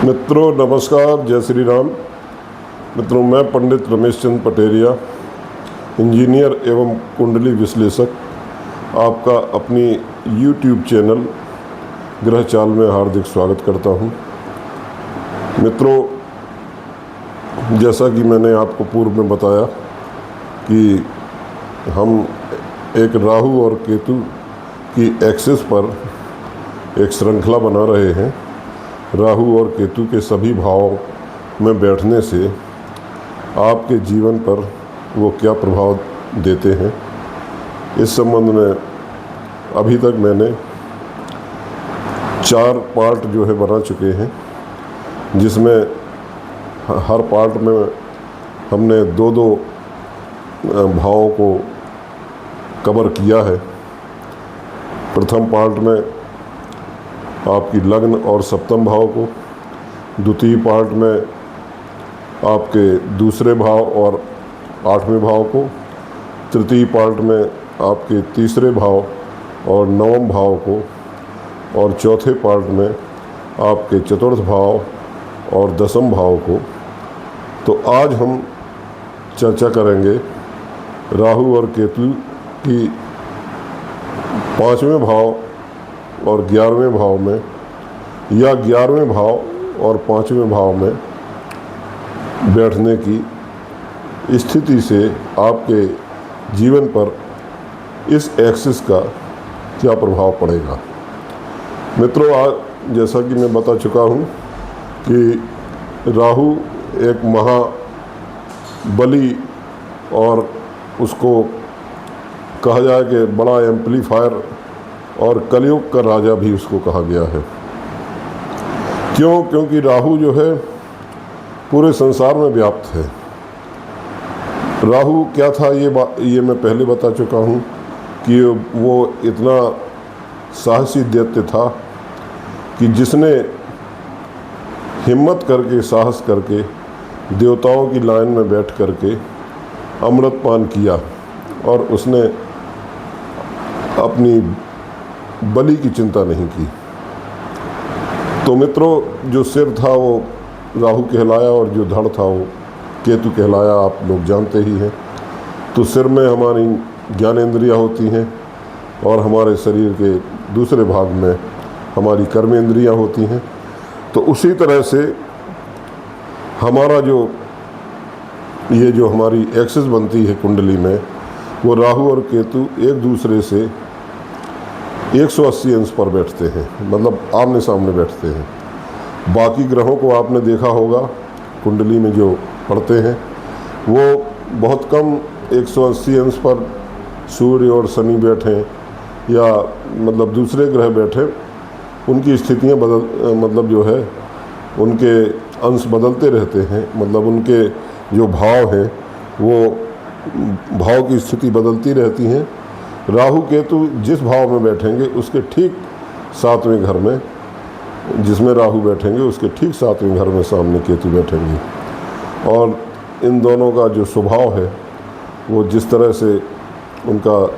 मित्रों नमस्कार, जय श्री राम। मित्रों, मैं पंडित रमेश चंद्र पटेरिया, इंजीनियर एवं कुंडली विश्लेषक, आपका अपनी YouTube चैनल ग्रह चाल में हार्दिक स्वागत करता हूं। मित्रों, जैसा कि मैंने आपको पूर्व में बताया कि हम एक राहु और केतु की एक्सिस पर एक श्रृंखला बना रहे हैं। राहु और केतु के सभी भावों में बैठने से आपके जीवन पर वो क्या प्रभाव देते हैं, इस संबंध में अभी तक मैंने 4 पार्ट जो है बना चुके हैं, जिसमें हर पार्ट में हमने 2-2 भावों को कवर किया है। प्रथम पार्ट में आपकी लग्न और सप्तम भाव को, द्वितीय पार्ट में आपके दूसरे भाव और 8वें भाव को, तृतीय पार्ट में आपके तीसरे भाव और 9वें भाव को, और चौथे पार्ट में आपके चतुर्थ भाव और 10वें भाव को। तो आज हम चर्चा करेंगे राहु और केतु की 5वें भाव और 11वें भाव में, या 11वें भाव और 5वें भाव में बैठने की स्थिति से आपके जीवन पर इस एक्सिस का क्या प्रभाव पड़ेगा। मित्रों, आज जैसा कि मैं बता चुका हूँ कि राहु एक महाबली और उसको कहा जाए कि बड़ा एम्पलीफायर और कलयुग का राजा भी उसको कहा गया है। क्योंकि राहु जो है पूरे संसार में व्याप्त है। राहु क्या था ये मैं पहले बता चुका हूँ कि वो इतना साहसी दैत्य था कि जिसने हिम्मत करके, साहस करके देवताओं की लाइन में बैठ करके अमृतपान किया, और उसने अपनी बलि की चिंता नहीं की। तो मित्रों, जो सिर था वो राहु कहलाया और जो धड़ था वो केतु कहलाया, आप लोग जानते ही हैं। तो सिर में हमारी ज्ञानेंद्रियाँ होती हैं और हमारे शरीर के दूसरे भाग में हमारी कर्मेंद्रियाँ होती हैं। तो उसी तरह से हमारा ये जो हमारी एक्सिस बनती है कुंडली में, वो राहु और केतु एक दूसरे से 180 अंश पर बैठते हैं, मतलब आमने सामने बैठते हैं। बाकी ग्रहों को आपने देखा होगा कुंडली में जो पढ़ते हैं, वो बहुत कम 180 अंश पर सूर्य और शनि बैठे, या मतलब दूसरे ग्रह बैठे, उनकी स्थितियां मतलब जो है उनके अंश बदलते रहते हैं। मतलब उनके जो भाव हैं वो भाव की स्थिति बदलती रहती हैं। राहु केतु जिस भाव में बैठेंगे उसके ठीक 7वें घर में, जिसमें राहु बैठेंगे उसके ठीक 7वें घर में सामने केतु बैठेंगे। और इन दोनों का जो स्वभाव है वो जिस तरह से उनका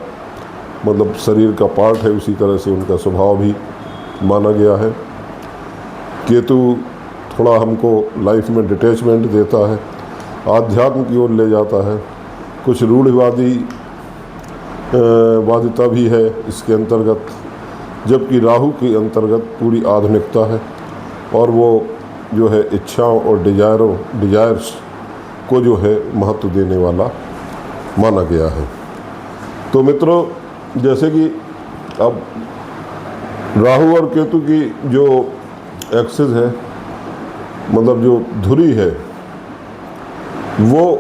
मतलब शरीर का पार्ट है, उसी तरह से उनका स्वभाव भी माना गया है। केतु थोड़ा हमको लाइफ में डिटैचमेंट देता है, आध्यात्म की ओर ले जाता है, कुछ वादिता भी है इसके अंतर्गत, जबकि राहु के अंतर्गत पूरी आधुनिकता है, और वो जो है इच्छाओं और डिजायर्स को जो है महत्व देने वाला माना गया है। तो मित्रों, जैसे कि अब राहु और केतु की जो एक्सिस है, मतलब जो धुरी है, वो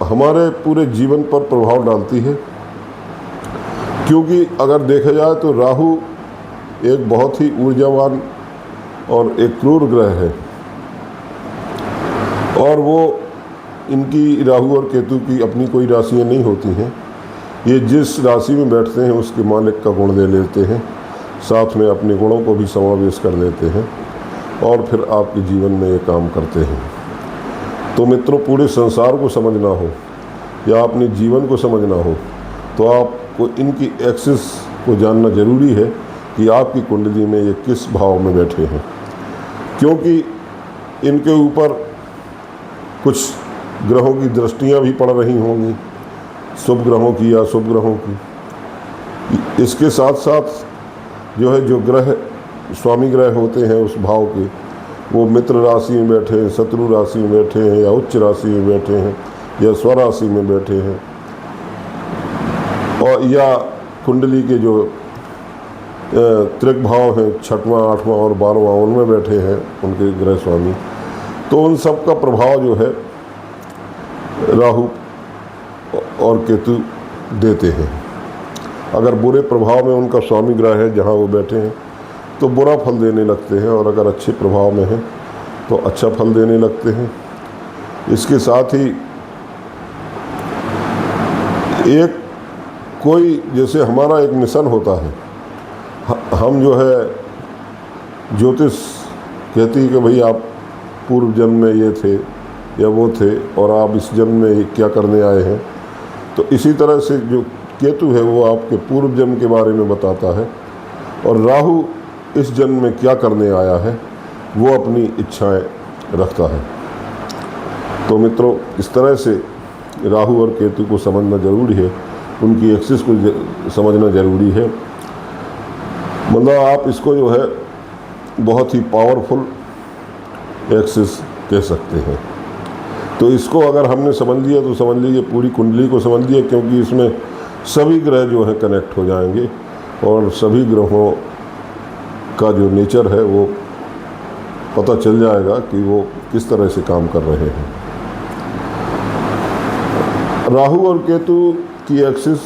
हमारे पूरे जीवन पर प्रभाव डालती है। क्योंकि अगर देखा जाए तो राहु एक बहुत ही ऊर्जावान और एक क्रूर ग्रह है, और वो इनकी राहु और केतु की अपनी कोई राशियाँ नहीं होती हैं। ये जिस राशि में बैठते हैं उसके मालिक का गुण ले लेते हैं, साथ में अपने गुणों को भी समावेश कर लेते हैं, और फिर आपके जीवन में ये काम करते हैं। तो मित्रों, पूरे संसार को समझना हो या अपने जीवन को समझना हो तो आपको इनकी एक्सिस को जानना ज़रूरी है कि आपकी कुंडली में ये किस भाव में बैठे हैं। क्योंकि इनके ऊपर कुछ ग्रहों की दृष्टियां भी पड़ रही होंगी, शुभ ग्रहों की या अशुभ ग्रहों की। इसके साथ साथ जो है, जो ग्रह स्वामी ग्रह होते हैं उस भाव के, वो मित्र राशि में बैठे हैं, शत्रु राशि में बैठे हैं, या उच्च राशि में बैठे हैं, या स्वराशि में बैठे हैं, और या कुंडली के जो त्रिक भाव हैं, 6वां 8वां और 12वां, उनमें बैठे हैं उनके ग्रह स्वामी। तो उन सब का प्रभाव जो है राहु और केतु देते हैं। अगर बुरे प्रभाव में उनका स्वामी ग्रह है जहाँ वो बैठे हैं तो बुरा फल देने लगते हैं, और अगर अच्छे प्रभाव में है तो अच्छा फल देने लगते हैं। इसके साथ ही एक कोई, जैसे हमारा एक मिशन होता है, हम जो है ज्योतिष कहती है कि भाई आप पूर्व जन्म में ये थे या वो थे और आप इस जन्म में क्या करने आए हैं। तो इसी तरह से जो केतु है वो आपके पूर्व जन्म के बारे में बताता है, और राहु इस जन्म में क्या करने आया है वो अपनी इच्छाएं रखता है। तो मित्रों, इस तरह से राहु और केतु को समझना जरूरी है, उनकी एक्सिस को समझना जरूरी है। मतलब आप इसको जो है बहुत ही पावरफुल एक्सिस कह सकते हैं। तो इसको अगर हमने समझ लिया तो समझ लीजिए पूरी कुंडली को समझ लिया, क्योंकि इसमें सभी ग्रह जो है कनेक्ट हो जाएंगे और सभी ग्रहों का जो नेचर है वो पता चल जाएगा कि वो किस तरह से काम कर रहे हैं। राहु और केतु की एक्सिस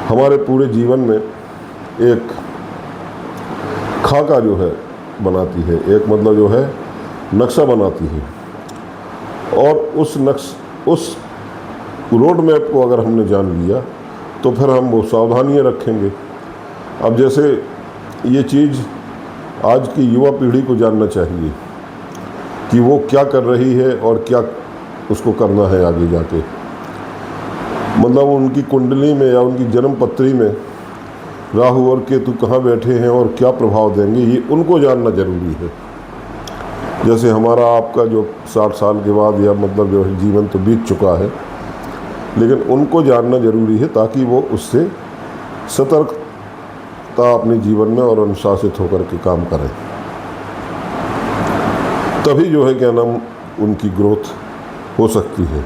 हमारे पूरे जीवन में एक खाका जो है बनाती है, एक मतलब जो है नक्शा बनाती है, और उस रोड मैप को अगर हमने जान लिया तो फिर हम वो सावधानियां रखेंगे। अब जैसे ये चीज़ आज की युवा पीढ़ी को जानना चाहिए कि वो क्या कर रही है और क्या उसको करना है आगे जाके। मतलब उनकी कुंडली में या उनकी जन्म पत्री में राहु और केतु कहाँ बैठे हैं और क्या प्रभाव देंगे, ये उनको जानना जरूरी है। जैसे हमारा आपका जो 60 साल के बाद या मतलब जो है जीवन तो बीत चुका है, लेकिन उनको जानना जरूरी है ताकि वो उससे सतर्कता अपने जीवन में और अनुशासित होकर के काम करें। तभी जो है क्या नाम उनकी ग्रोथ हो सकती है।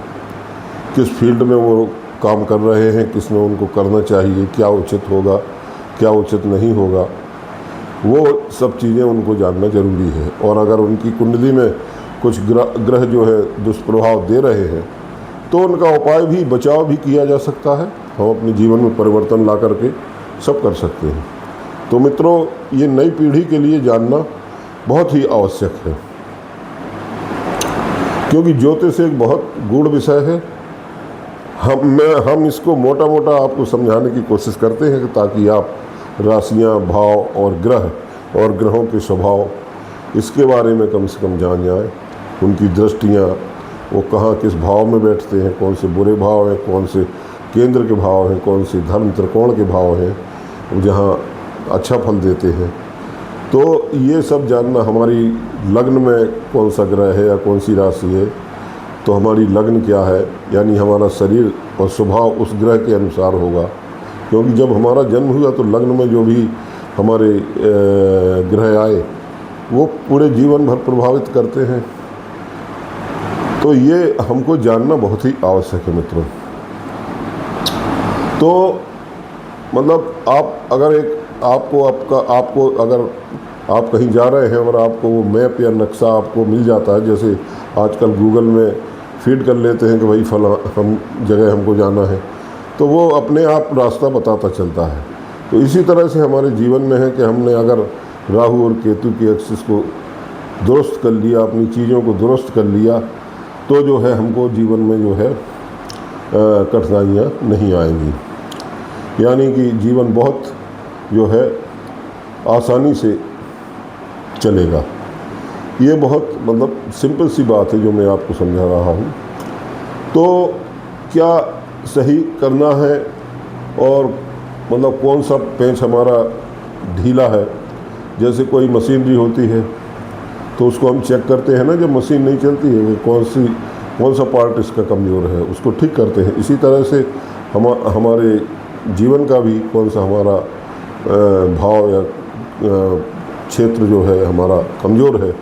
किस फील्ड में वो काम कर रहे हैं, किस में उनको करना चाहिए, क्या उचित होगा, क्या उचित नहीं होगा, वो सब चीज़ें उनको जानना जरूरी है। और अगर उनकी कुंडली में कुछ ग्रह जो है दुष्प्रभाव दे रहे हैं तो उनका उपाय भी, बचाव भी किया जा सकता है। हम अपने जीवन में परिवर्तन ला करके सब कर सकते हैं। तो मित्रों, ये नई पीढ़ी के लिए जानना बहुत ही आवश्यक है, क्योंकि ज्योतिष एक बहुत गूढ़ विषय है। हम इसको मोटा मोटा आपको समझाने की कोशिश करते हैं ताकि आप राशियाँ, भाव और ग्रहों के स्वभाव इसके बारे में कम से कम जान जाएं। उनकी दृष्टियाँ, वो कहाँ किस भाव में बैठते हैं, कौन से बुरे भाव हैं, कौन से केंद्र के भाव हैं, कौन से धर्म त्रिकोण के भाव हैं जहाँ अच्छा फल देते हैं। तो ये सब जानना, हमारी लग्न में कौन सा ग्रह है या कौन सी राशि है, तो हमारी लग्न क्या है, यानी हमारा शरीर और स्वभाव उस ग्रह के अनुसार होगा। क्योंकि जब हमारा जन्म हुआ तो लग्न में जो भी हमारे ग्रह आए वो पूरे जीवन भर प्रभावित करते हैं। तो ये हमको जानना बहुत ही आवश्यक है मित्रों। तो मतलब आपको अगर आप कहीं जा रहे हैं और आपको वो मैप या नक्शा आपको मिल जाता है, जैसे आजकल गूगल में फीड कर लेते हैं कि भाई फला हम जगह हमको जाना है, तो वो अपने आप रास्ता बताता चलता है। तो इसी तरह से हमारे जीवन में है कि हमने अगर राहु और केतु की एक्सिस को दुरुस्त कर लिया, अपनी चीज़ों को दुरुस्त कर लिया, तो जो है हमको जीवन में जो है कठिनाइयाँ नहीं आएंगी। यानी कि जीवन बहुत जो है आसानी से चलेगा। ये बहुत मतलब सिंपल सी बात है जो मैं आपको समझा रहा हूँ। तो क्या सही करना है और मतलब कौन सा पेंच हमारा ढीला है, जैसे कोई मशीनरी होती है तो उसको हम चेक करते हैं ना, जब मशीन नहीं चलती है कि कौन सा पार्ट इसका कमज़ोर है, उसको ठीक करते हैं। इसी तरह से हमारे जीवन का भी कौन सा हमारा भाव या क्षेत्र जो है हमारा कमज़ोर है,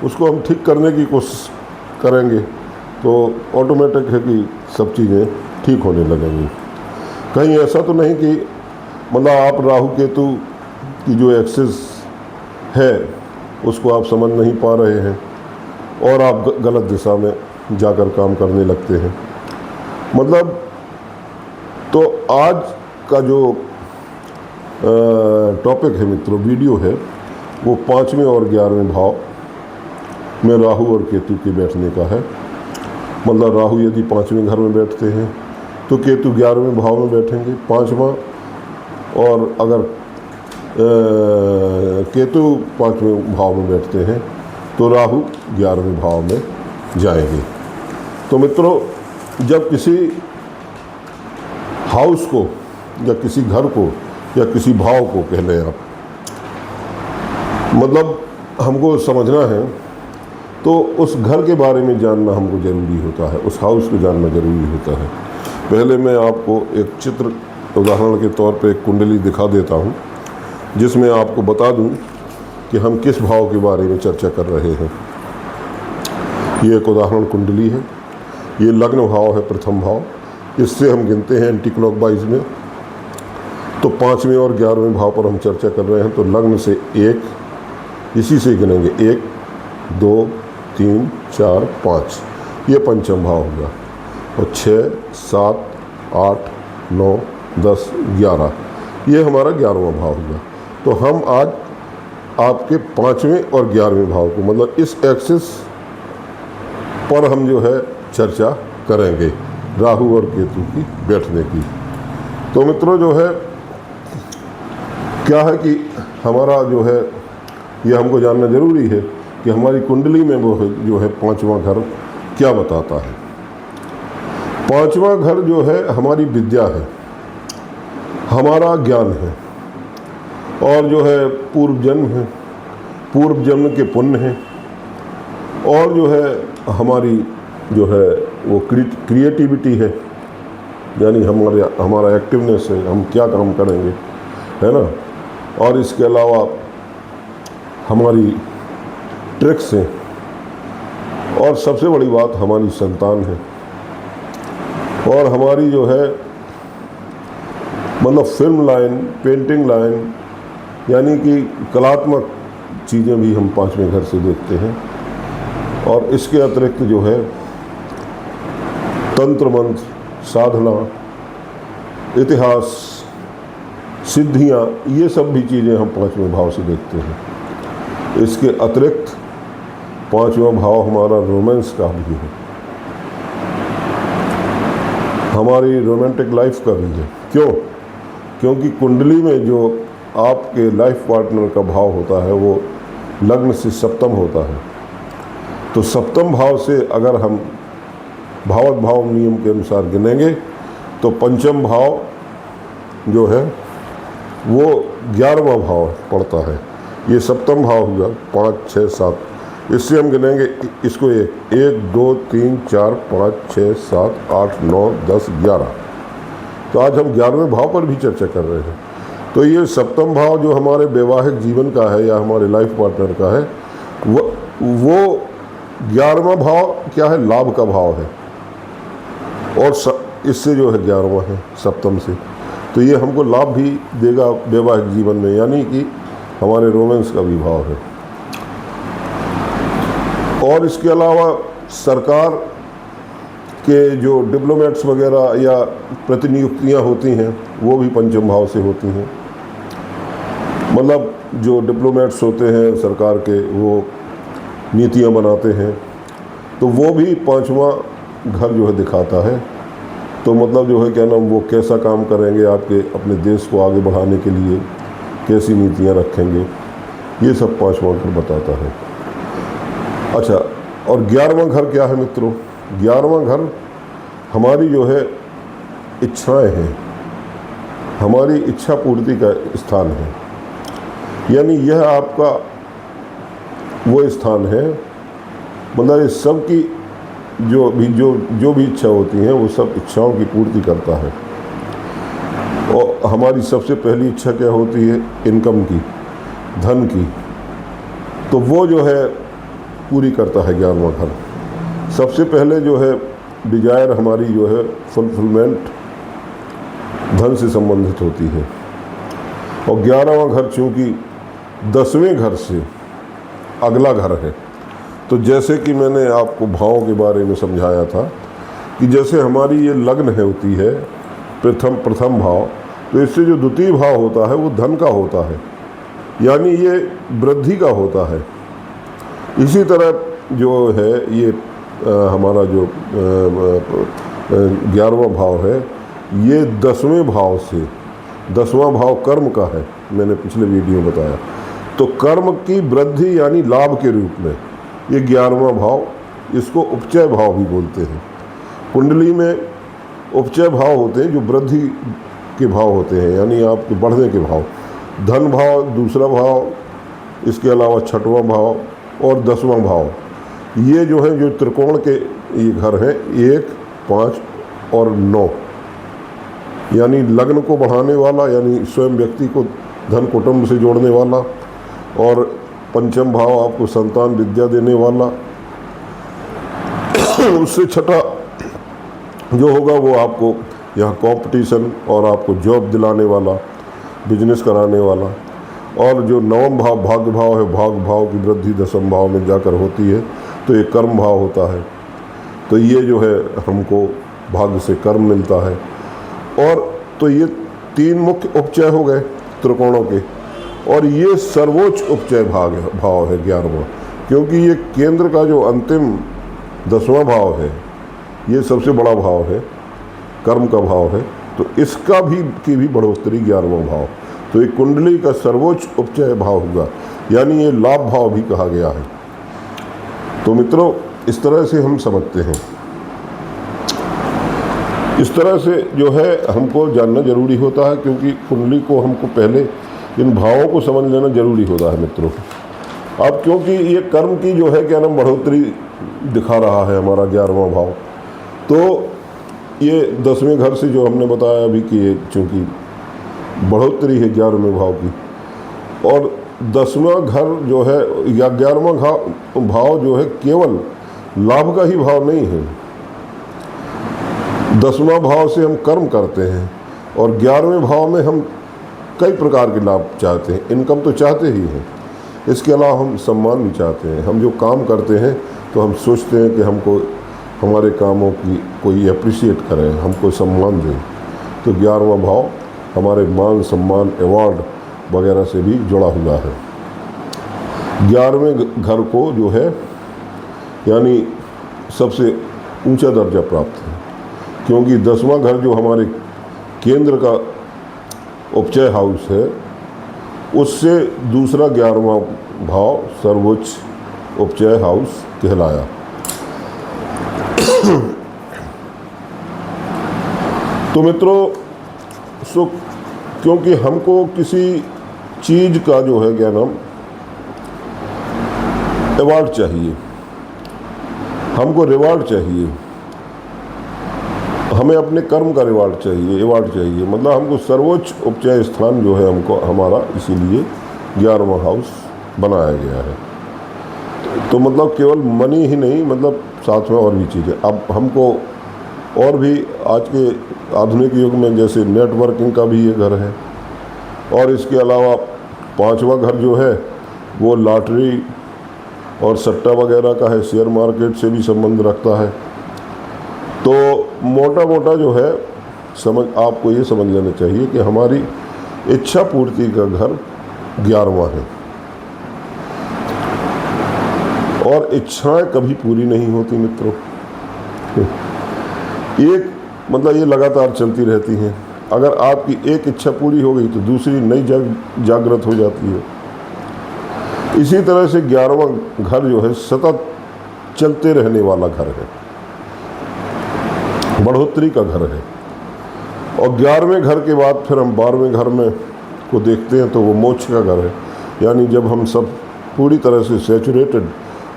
उसको हम ठीक करने की कोशिश करेंगे तो ऑटोमेटिक है कि सब चीज़ें ठीक होने लगेंगी। कहीं ऐसा तो नहीं कि मतलब आप राहु केतु की जो एक्सिस है उसको आप समझ नहीं पा रहे हैं और आप गलत दिशा में जाकर काम करने लगते हैं। मतलब तो आज का जो टॉपिक है मित्रों, वीडियो है, वो 5वें और 11वें भाव में राहु और केतु के बैठने का है। मतलब राहु यदि 5वें घर में बैठते हैं तो केतु 11वें भाव में बैठेंगे, 5वां, और अगर केतु 5वें भाव में बैठते हैं तो राहु 11वें भाव में जाएंगे। तो मित्रों, जब किसी हाउस को या किसी घर को या किसी भाव को कह लें आप, मतलब हमको समझना है तो उस घर के बारे में जानना हमको ज़रूरी होता है, उस हाउस को जानना ज़रूरी होता है। पहले मैं आपको एक चित्र उदाहरण के तौर पे एक कुंडली दिखा देता हूँ, जिसमें आपको बता दूं कि हम किस भाव के बारे में चर्चा कर रहे हैं। ये एक उदाहरण कुंडली है, ये लग्न भाव है, प्रथम भाव। इससे हम गिनते हैं एंटी क्लॉकवाइज में, तो 5वें और 11वें भाव पर हम चर्चा कर रहे हैं। तो लग्न से 1, इसी से गिनेंगे 1, 2, 3, 4, 5, ये पंचम भाव होगा। और 6, 7, 8, 9, 10, 11, ये हमारा 11वां भाव होगा। तो हम आज आपके 5वें और 11वें भाव को, मतलब इस एक्सिस पर हम जो है चर्चा करेंगे राहु और केतु की बैठने की। तो मित्रों जो है क्या है कि हमारा जो है ये हमको जानना ज़रूरी है कि हमारी कुंडली में वो जो है 5वां घर क्या बताता है। 5वां घर जो है हमारी विद्या है, हमारा ज्ञान है, और जो है पूर्व जन्म है, पूर्व जन्म के पुण्य हैं, और जो है हमारी जो है वो क्रिएटिविटी है, यानी हमारा एक्टिवनेस है, हम क्या काम करेंगे, है ना। और इसके अलावा हमारी ट्रिक्स हैं, और सबसे बड़ी बात हमारी संतान है, और हमारी जो है मतलब फिल्म लाइन, पेंटिंग लाइन, यानी कि कलात्मक चीज़ें भी हम 5वें घर से देखते हैं। और इसके अतिरिक्त जो है तंत्र मंत्र, साधना, इतिहास, सिद्धियाँ, ये सब भी चीज़ें हम 5वें भाव से देखते हैं। इसके अतिरिक्त 5वां भाव हमारा रोमांस का भी है, हमारी रोमांटिक लाइफ का भी है। क्यों? क्योंकि कुंडली में जो आपके लाइफ पार्टनर का भाव होता है वो लग्न से सप्तम होता है। तो सप्तम भाव से अगर हम भावक भाव नियम के अनुसार गिनेंगे तो पंचम भाव जो है वो 11वां भाव पड़ता है। ये सप्तम भाव हुआ 5, 6, 7, इससे हम गिनेंगे इसको 1, 2, 3, 4, 5, 6, 7, 8, 9, 10, 11। तो आज हम 11वें भाव पर भी चर्चा कर रहे हैं। तो ये सप्तम भाव जो हमारे वैवाहिक जीवन का है या हमारे लाइफ पार्टनर का है, वो 11वां भाव क्या है? लाभ का भाव है, और इससे जो है 11वां है सप्तम से। तो ये हमको लाभ भी देगा वैवाहिक जीवन में, यानी कि हमारे रोमांस का भी भाव है। और इसके अलावा सरकार के जो डिप्लोमेट्स वगैरह या प्रतिनियुक्तियां होती हैं वो भी पंचम भाव से होती हैं। मतलब जो डिप्लोमेट्स होते हैं सरकार के, वो नीतियां बनाते हैं, तो वो भी 5वां घर जो है दिखाता है। तो मतलब जो है क्या नाम, वो कैसा काम करेंगे आपके अपने देश को आगे बढ़ाने के लिए, कैसी नीतियां रखेंगे, ये सब 5वां घर बताता है। अच्छा, और 11वां घर क्या है मित्रों? 11वां घर हमारी जो है इच्छाएं हैं, हमारी इच्छा पूर्ति का स्थान है। यानी यह आपका वो स्थान है। मतलब ये सब की जो भी इच्छा होती है वो सब इच्छाओं की पूर्ति करता है। और हमारी सबसे पहली इच्छा क्या होती है? इनकम की, धन की। तो वो जो है पूरी करता है 11वां घर। सबसे पहले जो है डिजायर हमारी जो है फुलफिलमेंट धन से संबंधित होती है। और 11वां घर चूँकि 10वें घर से अगला घर है, तो जैसे कि मैंने आपको भावों के बारे में समझाया था कि जैसे हमारी ये लग्न है होती है प्रथम भाव, तो इससे जो द्वितीय भाव होता है वो धन का होता है, यानी ये वृद्धि का होता है। इसी तरह जो है ये हमारा जो 11वां भाव है ये 10वें भाव से, 10वां भाव कर्म का है, मैंने पिछले वीडियो में बताया। तो कर्म की वृद्धि यानी लाभ के रूप में ये 11वां भाव, इसको उपचय भाव भी बोलते हैं। कुंडली में उपचय भाव होते हैं जो वृद्धि के भाव होते हैं, यानी आपके बढ़ने के भाव। धन भाव दूसरा भाव, इसके अलावा 6वां भाव और 10वां भाव, ये जो है जो त्रिकोण के ये घर हैं 1, 5 और 9, यानी लग्न को बढ़ाने वाला, यानी स्वयं व्यक्ति को धन कुटुंब से जोड़ने वाला। और पंचम भाव आपको संतान विद्या देने वाला। उससे छठा जो होगा वो आपको यहाँ कंपटीशन और आपको जॉब दिलाने वाला, बिजनेस कराने वाला। और जो 9वां भाव भाग्य भाव है, भाग्य भाव की वृद्धि 10वें भाव में जाकर होती है, तो ये कर्म भाव होता है। तो ये जो है हमको भाग्य से कर्म मिलता है। और तो ये 3 मुख्य उपचय हो गए त्रिकोणों के, और ये सर्वोच्च उपचय भाव है 11वां, क्योंकि ये केंद्र का जो अंतिम 10वां भाव है ये सबसे बड़ा भाव है, कर्म का भाव है। तो इसका की भी बढ़ोतरी 11वां भाव, तो ये कुंडली का सर्वोच्च उपचय भाव हुआ, यानी ये लाभ भाव भी कहा गया है। तो मित्रों इस तरह से हम समझते हैं, इस तरह से जो है हमको जानना जरूरी होता है, क्योंकि कुंडली को हमको पहले इन भावों को समझ लेना जरूरी होता है मित्रों। अब क्योंकि ये कर्म की जो है क्या नाम बढ़ोतरी दिखा रहा है हमारा 11वां भाव, तो ये 10वें घर से जो हमने बताया अभी कि ये चूँकि बढ़ोतरी है 11वें भाव की, और 10वां घर जो है या 11वां भाव जो है केवल लाभ का ही भाव नहीं है। 10वां भाव से हम कर्म करते हैं और 11वें भाव में हम कई प्रकार के लाभ चाहते हैं। इनकम तो चाहते ही हैं, इसके अलावा हम सम्मान भी चाहते हैं। हम जो काम करते हैं तो हम सोचते हैं कि हमको हमारे कामों की कोई अप्रिशिएट करे, हमको सम्मान दे। तो 11वां भाव हमारे मान सम्मान अवार्ड वगैरह से भी जुड़ा हुआ है। 11वें घर को जो है यानी सबसे ऊंचा दर्जा प्राप्त है, क्योंकि 10वां घर जो हमारे केंद्र का उपचय हाउस है उससे दूसरा 11वां भाव सर्वोच्च उपचय हाउस कहलाया। तो मित्रों क्योंकि हमको किसी चीज़ का जो है क्या नाम अवार्ड चाहिए, हमको रिवार्ड चाहिए, हमें अपने कर्म का रिवार्ड चाहिए, अवार्ड चाहिए, मतलब हमको सर्वोच्च उपचय स्थान जो है हमको हमारा इसीलिए 11वां हाउस बनाया गया है। तो मतलब केवल मनी ही नहीं, मतलब साथ में और भी चीज़ें। अब हमको और भी आज के आधुनिक युग में जैसे नेटवर्किंग का भी ये घर है, और इसके अलावा 5वां घर जो है वो लॉटरी और सट्टा वगैरह का है, शेयर मार्केट से भी संबंध रखता है। तो मोटा मोटा जो है आपको ये समझ लेना चाहिए कि हमारी इच्छा पूर्ति का घर 11वां है, और इच्छाएं कभी पूरी नहीं होती मित्रों। एक मतलब ये लगातार चलती रहती हैं। अगर आपकी एक इच्छा पूरी हो गई तो दूसरी नई जागृत हो जाती है। इसी तरह से 11वां घर जो है सतत चलते रहने वाला घर है, बढ़ोतरी का घर है। और 11वें घर के बाद फिर हम 12वें घर में को देखते हैं तो वो मोक्ष का घर है, यानी जब हम सब पूरी तरह से सैचुरेटेड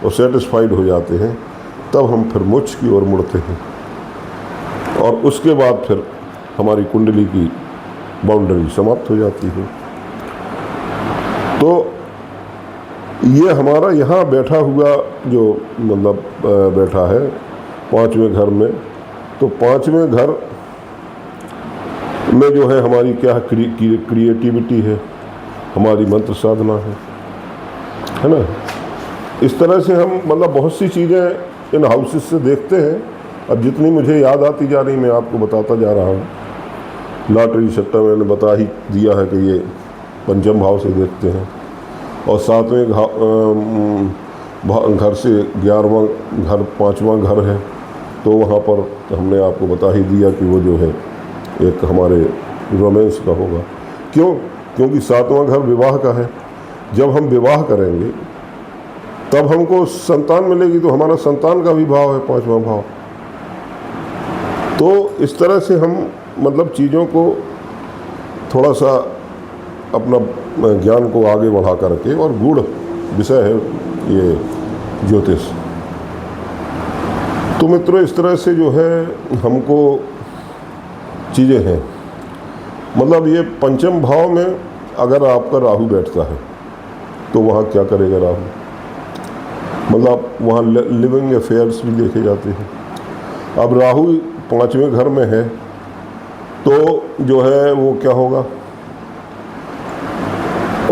और सेटिस्फाइड हो जाते हैं, तब हम फिर मोक्ष की ओर मुड़ते हैं और उसके बाद फिर हमारी कुंडली की बाउंड्री समाप्त हो जाती है। तो ये हमारा यहाँ बैठा हुआ जो मतलब बैठा है 5वें घर में, तो 5वें घर में जो है हमारी क्या क्रिएटिविटी है, हमारी मंत्र साधना है ना। इस तरह से हम मतलब बहुत सी चीज़ें इन हाउसेस से देखते हैं। अब जितनी मुझे याद आती जा रही मैं आपको बताता जा रहा हूँ। लॉटरी सट्टा मैंने बता ही दिया है कि ये पंचम भाव से देखते हैं, और 7वें घर से 11वां घर 5वां घर है, तो वहाँ पर हमने आपको बता ही दिया कि वो जो है एक हमारे रोमांस का होगा। क्यों? क्योंकि 7वां घर विवाह का है। जब हम विवाह करेंगे तब हमको संतान मिलेगी, तो हमारा संतान का भी भाव है 5वां भाव। तो इस तरह से हम मतलब चीज़ों को थोड़ा सा अपना ज्ञान को आगे बढ़ा करके, और गूढ़ विषय है ये ज्योतिष। तो मित्रों इस तरह से जो है हमको चीज़ें हैं। मतलब ये पंचम भाव में अगर आपका राहु बैठता है तो वहाँ क्या करेगा राहु, मतलब वहाँ लिविंग अफेयर्स भी देखे जाते हैं। अब राहु 5वें घर में है तो जो है वो क्या होगा,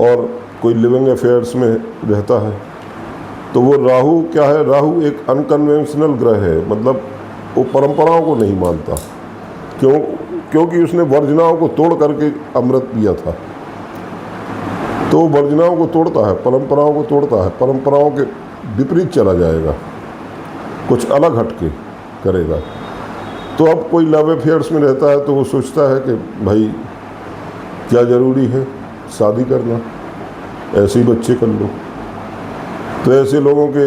और कोई लिविंग अफेयर्स में रहता है तो वो राहु क्या है, राहु एक अनकन्वेंशनल ग्रह है। मतलब वो परंपराओं को नहीं मानता। क्योंकि उसने वर्जनाओं को तोड़ करके अमृत पिया था, तो वो वर्जनाओं को तोड़ता है, परंपराओं को तोड़ता है, परंपराओं के विपरीत चला जाएगा, कुछ अलग हटके करेगा। तो अब कोई लव अफेयर्स में रहता है तो वो सोचता है कि भाई क्या ज़रूरी है शादी करना, ऐसे ही बच्चे कर लो। तो ऐसे लोगों के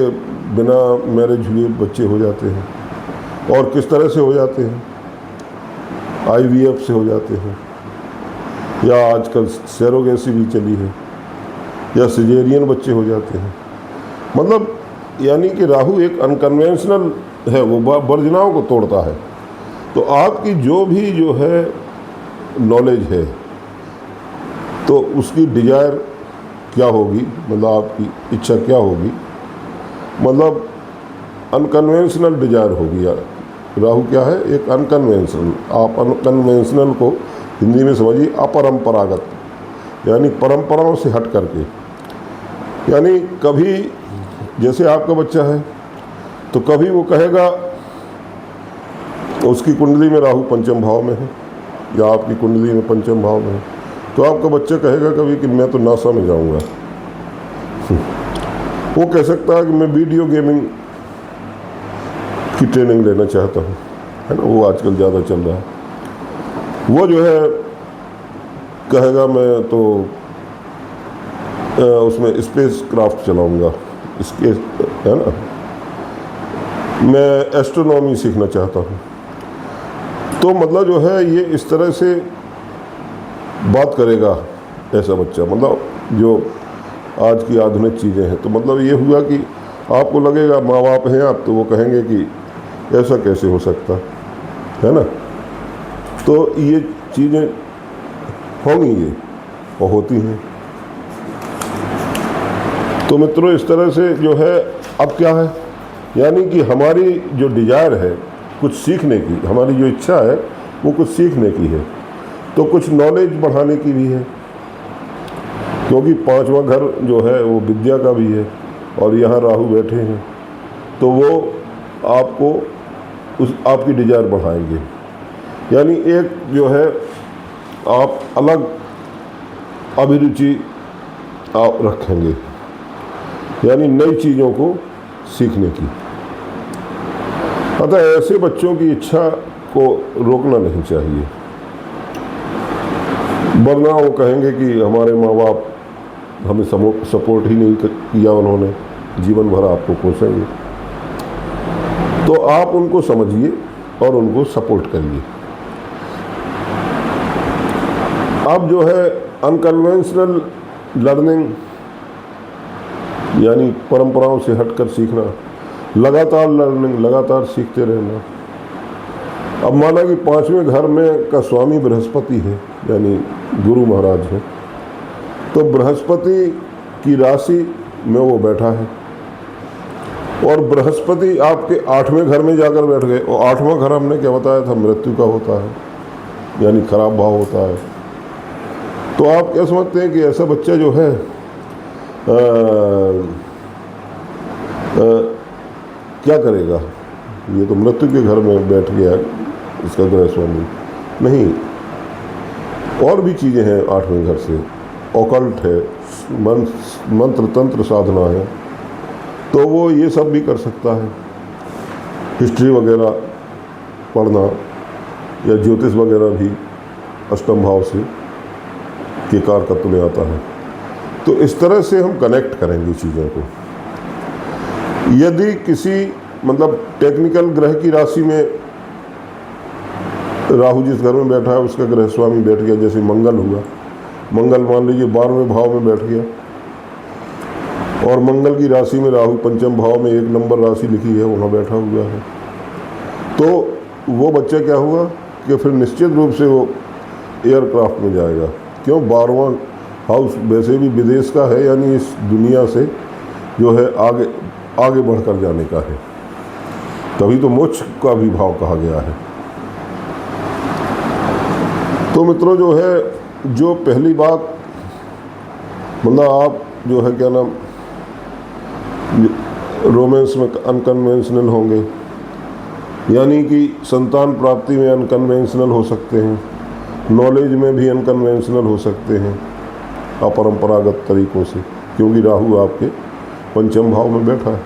बिना मैरिज हुए बच्चे हो जाते हैं, और किस तरह से हो जाते हैं, IVF से हो जाते हैं, या आजकल सैरोगेसी भी चली है, या सिजेरियन बच्चे हो जाते हैं। मतलब यानी कि राहु एक अनकन्वेंशनल है, वो वर्जनाओं को तोड़ता है। तो आपकी जो भी जो है नॉलेज है, तो उसकी डिजायर क्या होगी, मतलब आपकी इच्छा क्या होगी, मतलब अनकन्वेंशनल डिजायर होगी। यार राहु क्या है, एक अनकन्वेंशनल। आप अनकन्वेंशनल को हिंदी में समझिए अपरंपरागत, यानी परंपराओं से हट करके। यानी कभी जैसे आपका बच्चा है तो कभी वो कहेगा, उसकी कुंडली में राहु पंचम भाव में है, या आपकी कुंडली में पंचम भाव में है, तो आपका बच्चा कहेगा कभी कि मैं तो नासा में जाऊंगा। वो कह सकता है कि मैं वीडियो गेमिंग की ट्रेनिंग लेना चाहता हूँ, है ना, वो आजकल ज़्यादा चल रहा है। वो जो है कहेगा मैं तो उसमें स्पेस क्राफ्ट चलाऊँगा, इसके है ना, मैं एस्ट्रोनॉमी सीखना चाहता हूँ। तो मतलब जो है ये इस तरह से बात करेगा ऐसा बच्चा, मतलब जो आज की आधुनिक चीज़ें हैं। तो मतलब ये हुआ कि आपको लगेगा माँ बाप हैं आप, तो वो कहेंगे कि ऐसा कैसे हो सकता है ना। तो ये चीज़ें होंगी, ये और होती हैं। तो मित्रों इस तरह से जो है अब क्या है, यानी कि हमारी जो डिजायर है कुछ सीखने की, हमारी जो इच्छा है वो कुछ सीखने की है, तो कुछ नॉलेज बढ़ाने की भी है। क्योंकि 5वां घर जो है वो विद्या का भी है, और यहाँ राहु बैठे हैं तो वो आपको आपकी डिजायर बढ़ाएंगे। यानी एक जो है आप अलग अभिरुचि आप रखेंगे, यानी नई चीज़ों को सीखने की। अतः ऐसे बच्चों की इच्छा को रोकना नहीं चाहिए, वरना वो कहेंगे कि हमारे माँ बाप हमें सपोर्ट ही नहीं किया, उन्होंने जीवन भर आपको कोसेंगे। तो आप उनको समझिए और उनको सपोर्ट करिए। अब जो है अनकन्वेंशनल लर्निंग यानी परंपराओं से हटकर सीखना, लगातार लर्निंग, लगातार सीखते रहना। अब माना कि 5वें घर में का स्वामी बृहस्पति है, यानी गुरु महाराज है, तो बृहस्पति की राशि में वो बैठा है और बृहस्पति आपके 8वें घर में जाकर बैठ गए। और 8वां घर हमने क्या बताया था, मृत्यु का होता है, यानी खराब भाव होता है। तो आप क्या समझते हैं कि ऐसा बच्चा जो है क्या करेगा? ये तो मृत्यु के घर में बैठ गया इसका ग्रह स्वामी। नहीं, और भी चीज़ें हैं 8वें घर से, ऑकल्ट है, मंत्र तंत्र साधना है, तो वो ये सब भी कर सकता है। हिस्ट्री वगैरह पढ़ना या ज्योतिष वगैरह भी अष्टम भाव से के कारकत्व में आता है। तो इस तरह से हम कनेक्ट करेंगे चीज़ों को। यदि किसी मतलब टेक्निकल ग्रह की राशि में राहु जिस घर में बैठा है उसका ग्रह स्वामी बैठ गया, जैसे मंगल हुआ, मंगल मान लीजिए 12वें भाव में बैठ गया और मंगल की राशि में राहु पंचम भाव में 1 नंबर राशि लिखी है, वहाँ बैठा हुआ है, तो वो बच्चा क्या हुआ कि फिर निश्चित रूप से वो एयरक्राफ्ट में जाएगा। क्यों? 12वां हाउस वैसे भी विदेश का है, यानी इस दुनिया से जो है आगे बढ़कर जाने का है, तभी तो मोक्ष का भी भाव कहा गया है। तो मित्रों जो है, जो पहली बात मतलब आप जो है क्या नाम रोमांस में अनकन्वेंशनल होंगे, यानी कि संतान प्राप्ति में अनकन्वेंशनल हो सकते हैं, नॉलेज में भी अनकन्वेंशनल हो सकते हैं अपरंपरागत तरीकों से, क्योंकि राहु आपके पंचम भाव में बैठा है।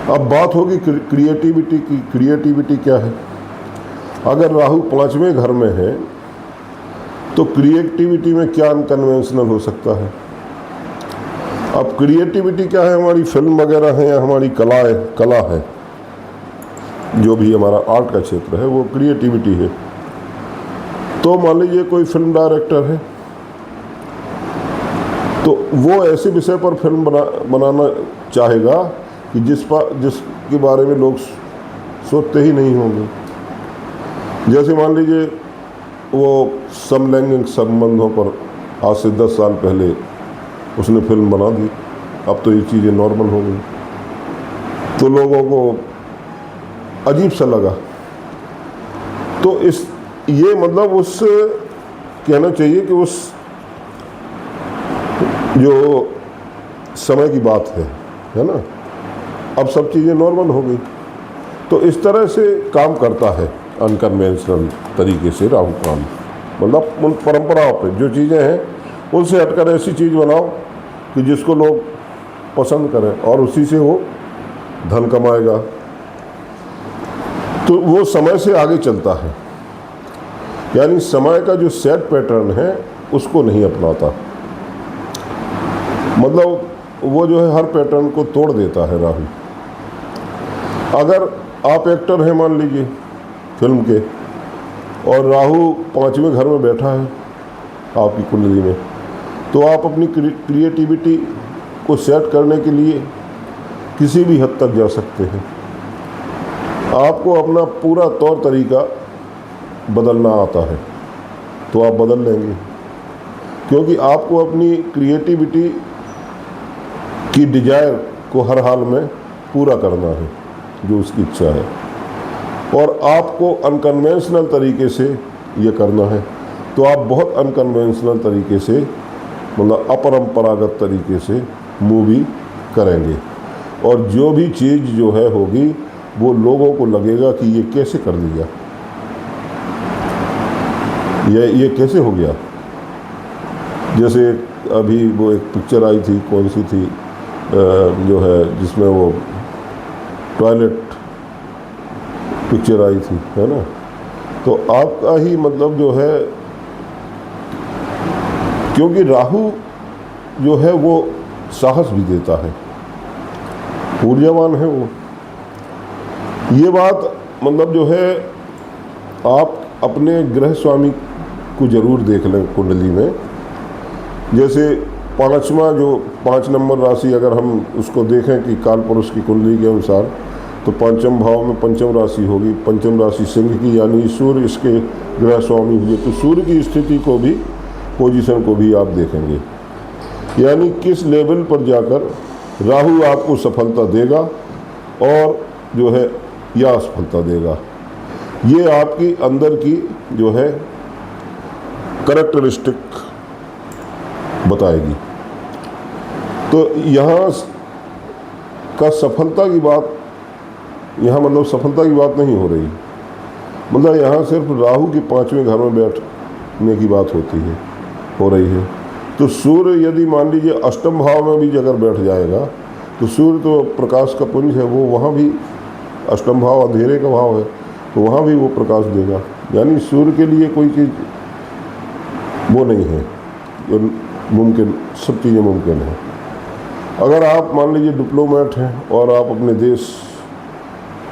अब बात होगी क्रिएटिविटी की। क्रिएटिविटी क्या है? अगर राहु 5वें घर में है तो क्रिएटिविटी में क्या अनकन्वेंशनल हो सकता है? अब क्रिएटिविटी क्या है? हमारी फिल्म वगैरह है या हमारी कला है, जो भी हमारा आर्ट का क्षेत्र है वो क्रिएटिविटी है। तो मान लीजिए कोई फिल्म डायरेक्टर है, तो वो ऐसे विषय पर फिल्म बनाना चाहेगा कि जिसके बारे में लोग सोचते ही नहीं होंगे। जैसे मान लीजिए वो समलैंगिक संबंधों पर आज से 10 साल पहले उसने फिल्म बना दी, अब तो ये चीज़ें नॉर्मल हो गई, तो लोगों को अजीब सा लगा। तो ये मतलब उस कहना चाहिए कि उस जो समय की बात है ना, अब सब चीज़ें नॉर्मल हो गई। तो इस तरह से काम करता है अनकन्वेंशनल तरीके से राहु काम, मतलब उन परंपराओं पे जो चीज़ें हैं उनसे हटकर ऐसी चीज़ बनाओ कि जिसको लोग पसंद करें और उसी से वो धन कमाएगा। तो वो समय से आगे चलता है, यानी समय का जो सेट पैटर्न है उसको नहीं अपनाता, मतलब वो जो है हर पैटर्न को तोड़ देता है राहु। अगर आप एक्टर हैं मान लीजिए फिल्म के, और राहु 5वें घर में बैठा है आपकी कुंडली में, तो आप अपनी क्रिएटिविटी को सेट करने के लिए किसी भी हद तक जा सकते हैं। आपको अपना पूरा तौर तरीका बदलना आता है तो आप बदल लेंगे, क्योंकि आपको अपनी क्रिएटिविटी की डिजायर को हर हाल में पूरा करना है जो उसकी इच्छा है, और आपको अनकन्वेंशनल तरीके से ये करना है। तो आप बहुत अनकन्वेंशनल तरीके से, मतलब अपरंपरागत तरीके से मूवी करेंगे, और जो भी चीज़ जो है होगी वो लोगों को लगेगा कि ये कैसे कर दिया, ये कैसे हो गया। जैसे अभी वो एक पिक्चर आई थी, कौन सी थी, जो है जिसमें वो टॉयलेट पिक्चर आई थी, है ना। तो आपका ही मतलब जो है, क्योंकि राहु जो है वो साहस भी देता है, ऊर्जावान है वो। ये बात मतलब जो है आप अपने ग्रह स्वामी को जरूर देख लें कुंडली में। जैसे पाँचवा जो 5 नंबर राशि अगर हम उसको देखें कि काल पुरुष की कुंडली के अनुसार, तो पंचम भाव में पंचम राशि होगी, पंचम राशि सिंह की, यानी सूर्य इसके ग्रह स्वामी हुए। तो सूर्य की स्थिति को भी, पोजीशन को भी आप देखेंगे, यानी किस लेवल पर जाकर राहु आपको सफलता देगा और जो है या असफलता देगा, ये आपकी अंदर की जो है कैरेक्टरिस्टिक बताएगी। तो यहाँ का सफलता की बात, यहाँ मतलब सफलता की बात नहीं हो रही, मतलब यहाँ सिर्फ राहु के 5वें घर में बैठने की बात हो रही है। तो सूर्य यदि मान लीजिए अष्टम भाव में भी अगर बैठ जाएगा, तो सूर्य तो प्रकाश का पुंज है, वो वहाँ भी, अष्टम भाव अंधेरे का भाव है, तो वहाँ भी वो प्रकाश देगा। यानी सूर्य के लिए कोई चीज़ वो नहीं है, जो मुमकिन, सब चीज़ें मुमकिन हैं। अगर आप मान लीजिए डिप्लोमेट हैं और आप अपने देश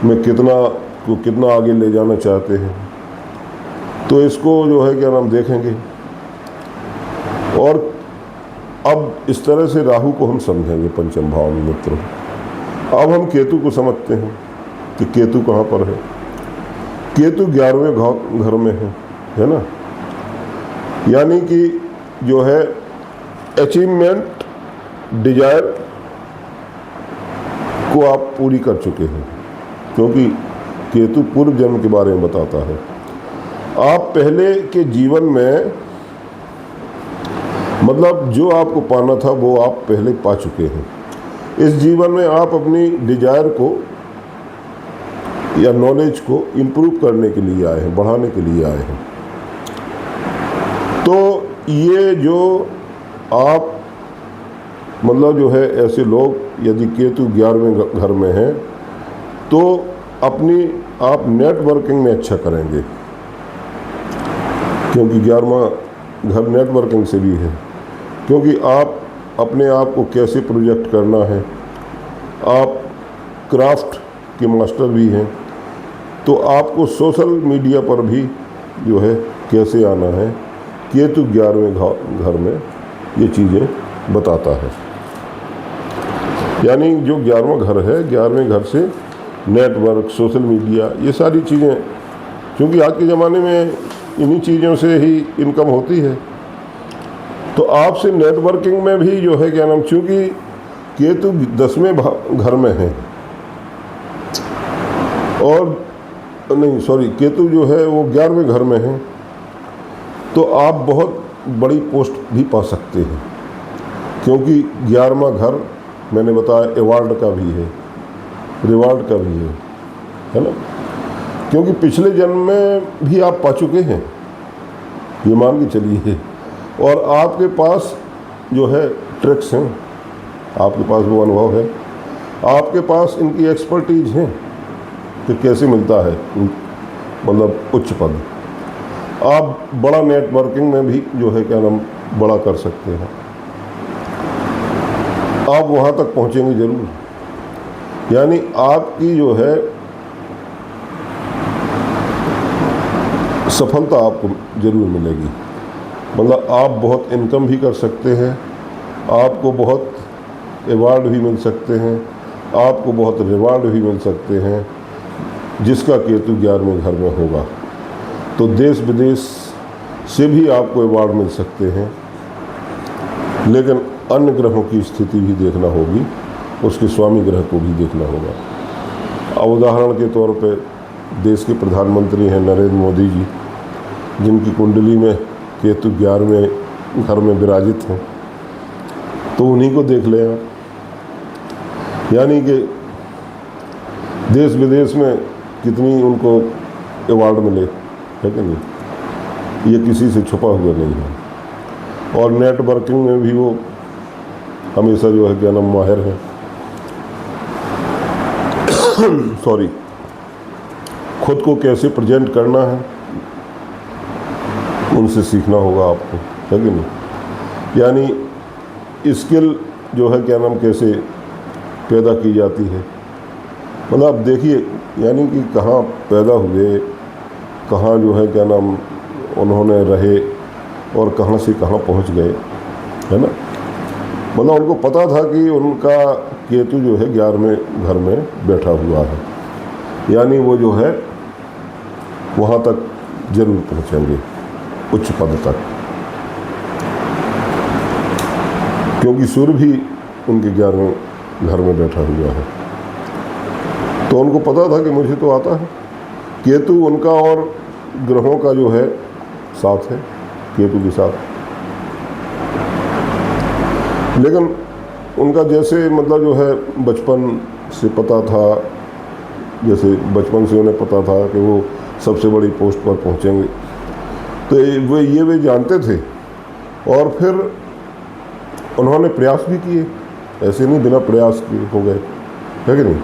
में कितना आगे ले जाना चाहते हैं, तो इसको जो है क्या नाम देखेंगे। और अब इस तरह से राहु को हम समझेंगे पंचम भाव में मित्रों। अब हम केतु को समझते हैं कि केतु कहाँ पर है। केतु 11वें घर में है ना, यानी कि जो है अचीवमेंट, डिजायर को आप पूरी कर चुके हैं, क्योंकि केतु पूर्व जन्म के बारे में बताता है। आप पहले के जीवन में मतलब जो आपको पाना था वो आप पहले पा चुके हैं। इस जीवन में आप अपनी डिजायर को या नॉलेज को इम्प्रूव करने के लिए आए हैं, बढ़ाने के लिए आए हैं। तो ये जो आप मतलब जो है ऐसे लोग यदि केतु 11वें घर में हैं, तो अपनी आप नेटवर्किंग में अच्छा करेंगे, क्योंकि 11वां घर नेटवर्किंग से भी है। क्योंकि आप अपने आप को कैसे प्रोजेक्ट करना है, आप क्राफ्ट के मास्टर भी हैं, तो आपको सोशल मीडिया पर भी जो है कैसे आना है, केतु 11वें घर में ये चीज़ें बताता है। यानी जो 11वां घर है, 11वें घर से नेटवर्क, सोशल मीडिया, ये सारी चीज़ें, क्योंकि आज के ज़माने में इन्हीं चीज़ों से ही इनकम होती है। तो आपसे नेटवर्किंग में भी जो है क्या नाम, चूँकि केतु 10वें घर में है और नहीं सॉरी केतु जो है वो 11वें घर में है, तो आप बहुत बड़ी पोस्ट भी पा सकते हैं, क्योंकि 11वां घर मैंने बताया अवार्ड का भी है, रिवार्ड का भी है ना। क्योंकि पिछले जन्म में भी आप पा चुके हैं, ये मान के चलिए, और आपके पास जो है ट्रिक्स हैं, आपके पास वो अनुभव है, आपके पास इनकी एक्सपर्टीज है कि कैसे मिलता है मतलब उच्च पद। आप बड़ा नेटवर्किंग में भी जो है क्या नाम बड़ा कर सकते हैं, आप वहाँ तक पहुँचेंगे ज़रूर। यानी आपकी जो है सफलता आपको ज़रूर मिलेगी, मतलब आप बहुत इनकम भी कर सकते हैं, आपको बहुत अवार्ड भी मिल सकते हैं, आपको बहुत रिवार्ड भी मिल सकते हैं, जिसका केतु 11वें घर में होगा। तो देश विदेश से भी आपको अवार्ड मिल सकते हैं, लेकिन अन्य ग्रहों की स्थिति भी देखना होगी, उसके स्वामी ग्रह को भी देखना होगा। अब उदाहरण के तौर पे देश के प्रधानमंत्री हैं नरेंद्र मोदी जी, जिनकी कुंडली में केतु 11वें घर में विराजित हैं, तो उन्हीं को देख लें आप। यानी कि देश विदेश में कितनी उनको अवार्ड मिले, है कि नहीं, ये किसी से छुपा हुआ नहीं है। और नेटवर्किंग में भी वो हमेशा जो है क्या नाम माहिर है सॉरी, खुद को कैसे प्रेजेंट करना है उनसे सीखना होगा आपको, है कि नहीं। यानी स्किल जो है क्या नाम कैसे पैदा की जाती है, मतलब आप देखिए यानी कि कहाँ पैदा हुए, कहाँ जो है क्या नाम उन्होंने रहे और कहाँ से कहाँ पहुँच गए, है ना। मतलब उनको पता था कि उनका केतु जो है 11वें घर में बैठा हुआ है, यानी वो जो है वहाँ तक जरूर पहुँचेंगे, उच्च पद तक, क्योंकि सूर्य भी उनके 11वें घर में बैठा हुआ है। तो उनको पता था कि मुझे तो आता है। केतु उनका और ग्रहों का जो है साथ है, केतु के साथ। लेकिन उनका जैसे मतलब जो है बचपन से पता था, जैसे बचपन से उन्हें पता था कि वो सबसे बड़ी पोस्ट पर पहुंचेंगे, तो वे जानते थे। और फिर उन्होंने प्रयास भी किए, ऐसे नहीं बिना प्रयास किए हो गए, है कि नहीं।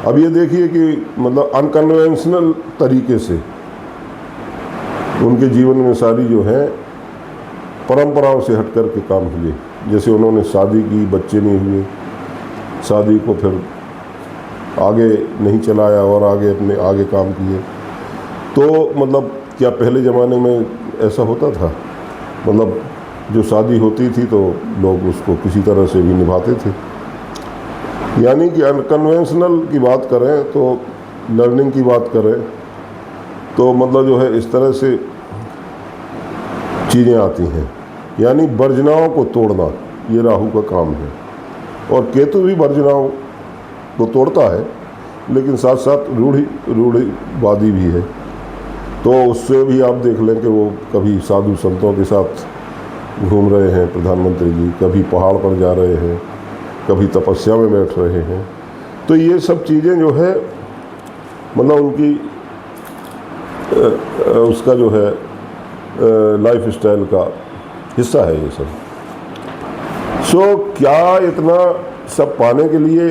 अब ये देखिए कि मतलब अनकन्वेंशनल तरीके से उनके जीवन में सारी जो है परंपराओं से हट कर के काम हुए। जैसे उन्होंने शादी की, बच्चे नहीं हुए, शादी को फिर आगे नहीं चलाया और आगे काम किए। तो मतलब क्या पहले ज़माने में ऐसा होता था? मतलब जो शादी होती थी तो लोग उसको किसी तरह से भी निभाते थे। यानी कि अनकन्वेंशनल की बात करें तो, लर्निंग की बात करें तो मतलब जो है इस तरह से चीज़ें आती हैं। यानी वर्जनाओं को तोड़ना ये राहु का काम है, और केतु भी वर्जनाओं को तोड़ता है, लेकिन साथ साथ रूढ़िवादी भी है। तो उससे भी आप देख लें कि वो कभी साधु संतों के साथ घूम रहे हैं प्रधानमंत्री जी, कभी पहाड़ पर जा रहे हैं, कभी तपस्या में बैठ रहे हैं। तो ये सब चीज़ें जो है मतलब उनकी उसका जो है लाइफ स्टाइल का हिस्सा है ये सब। सो क्या इतना सब पाने के लिए